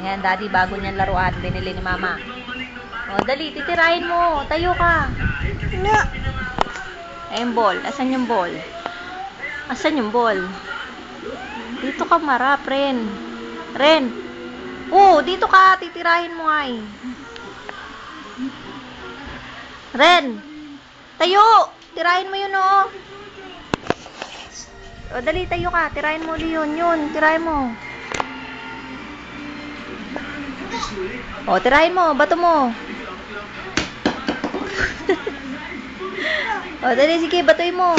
Yan, daddy, bago niyang laruan. Binili ni mama. O, dali, titirahin mo. Tayo ka. Ayun, ball. Asan yung ball? Asan yung ball? Dito ka marap, Ren. Ren. Oh, dito ka. Titirahin mo nga eh. Ren. Tayo. Tirahin mo yun, oh. O, dali, tayo ka. Tirahin mo ulit yun. Yun, tirahin mo. O, tirahin mo. Bato mo. O, dali, sige. Batoy mo.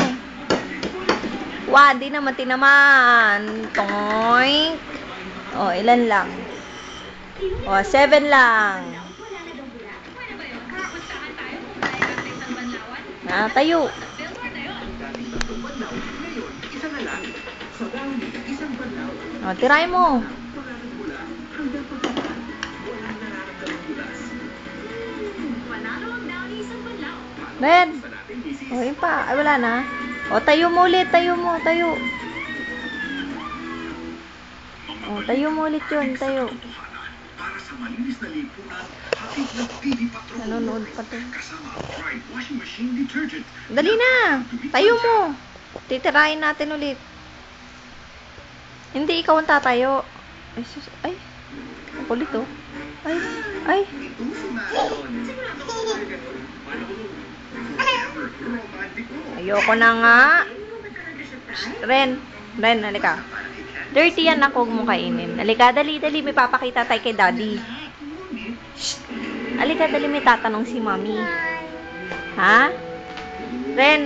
1, di naman tinaman. Toink. O, ilan lang? O, 7 lang. Tayo. O, tirahin mo. Red. O, yun pa. Ay, wala na. O, tayo mo ulit. Tayo mo. Tayo. O, tayo mo ulit yun. Tayo. Nanonood pa to. Dali na. Tayo mo. Titirahin natin ulit. Hindi, ikaw ang tatayo. Ay, sus. Ay. Kulit oh. Ay. Ay. Ayoko na nga. Ren. Ren, halika. Dirty yan ako, huwag mong kainin. Halika, dali, dali. May papakita tayo kay daddy. Shh. Halika, dali. May tatanong si mommy. Ha? Ren.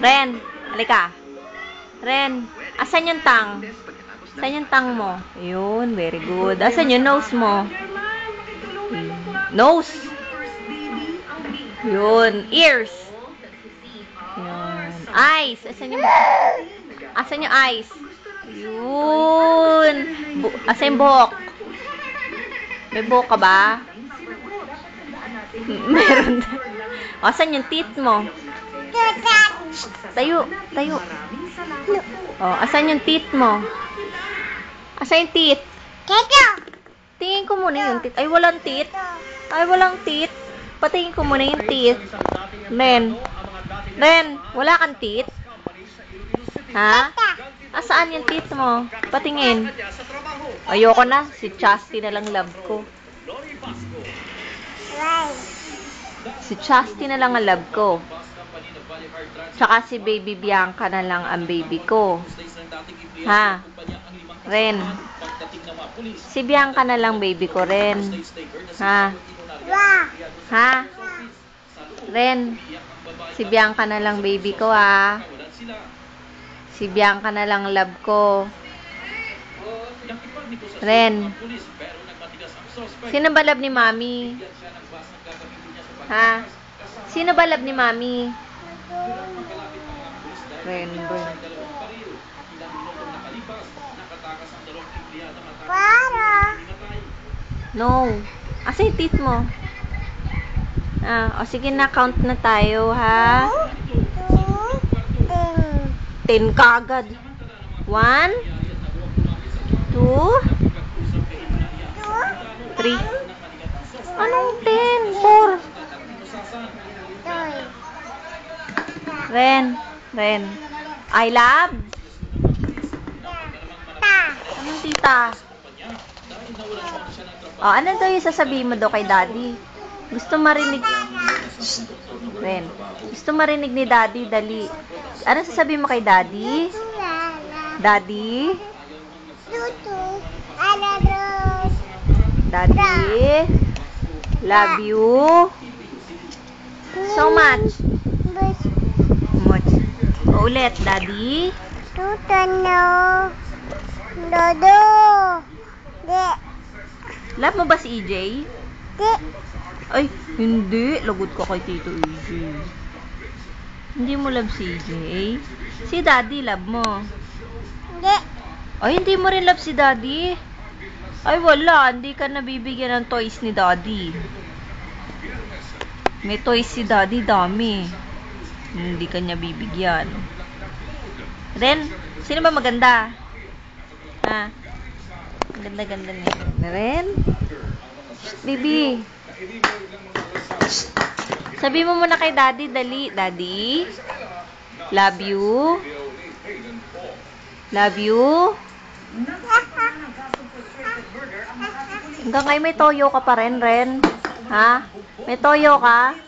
Ren. Halika. Ren. Asan yung tang? Asan yung tang mo? Ayun, very good. Asan yung nose mo? Nose. Yun. Ears. Yun. Eyes. Asan yung eyes? Yun. Asan yung buhok? May buhok ka ba? Meron. Asan yung teeth mo? Tayo. Tayo. Oh, asan yung teeth mo? Asan yung teeth? Tingin ko muna yung teeth. Ay, walang teeth. Ay, walang teeth. Patingin ko muna yung teeth. Ren. Ren, wala kang teeth? Ha? Asaan yung teeth mo? Patingin. Ayoko na. Si Chastity na lang love ko. Si Chastity na lang ang love ko. Tsaka si Baby Bianca na lang ang baby ko. Ha? Ren. Si Bianca na lang baby ko, Ren. Ha? Ha? Ren. Si Bianca na lang baby ko, ha? Si Bianca na lang love ko. Ren. Sino ba love ni Mami? Ha? Sino ba love ni Mami? Ren. No. Asa yung teeth mo? O sige na, count na tayo, ha? 10 kagad. 1, 2, 3. Anong 10? 4. Ren. Ren. I love? Anong tita? O, ano daw yung sasabihin mo daw kay daddy? Gusto marinig... Ren. Gusto marinig ni daddy, dali. Ano sasabihin mo kay daddy? Daddy? Daddy? Love you? So much? Much. O, ulit, daddy? Love mo ba si EJ? Ay, hindi. Lagot ka kay Tito EJ. Hindi mo love si EJ? Si daddy, love mo? Ay, hindi mo rin love si daddy? Ay, wala. Hindi ka nabibigyan ng toys ni daddy. May toys si daddy, dami. Hindi ka niya bibigyan. Ren, sino ba maganda? Ha? Ganda-ganda na rin. Shh, baby. Shh. Sabi mo muna kay daddy, dali. Daddy? Love you? Love you? Hanggang ngayon may toyo ka pa rin, Ren. Ha? May toyo ka?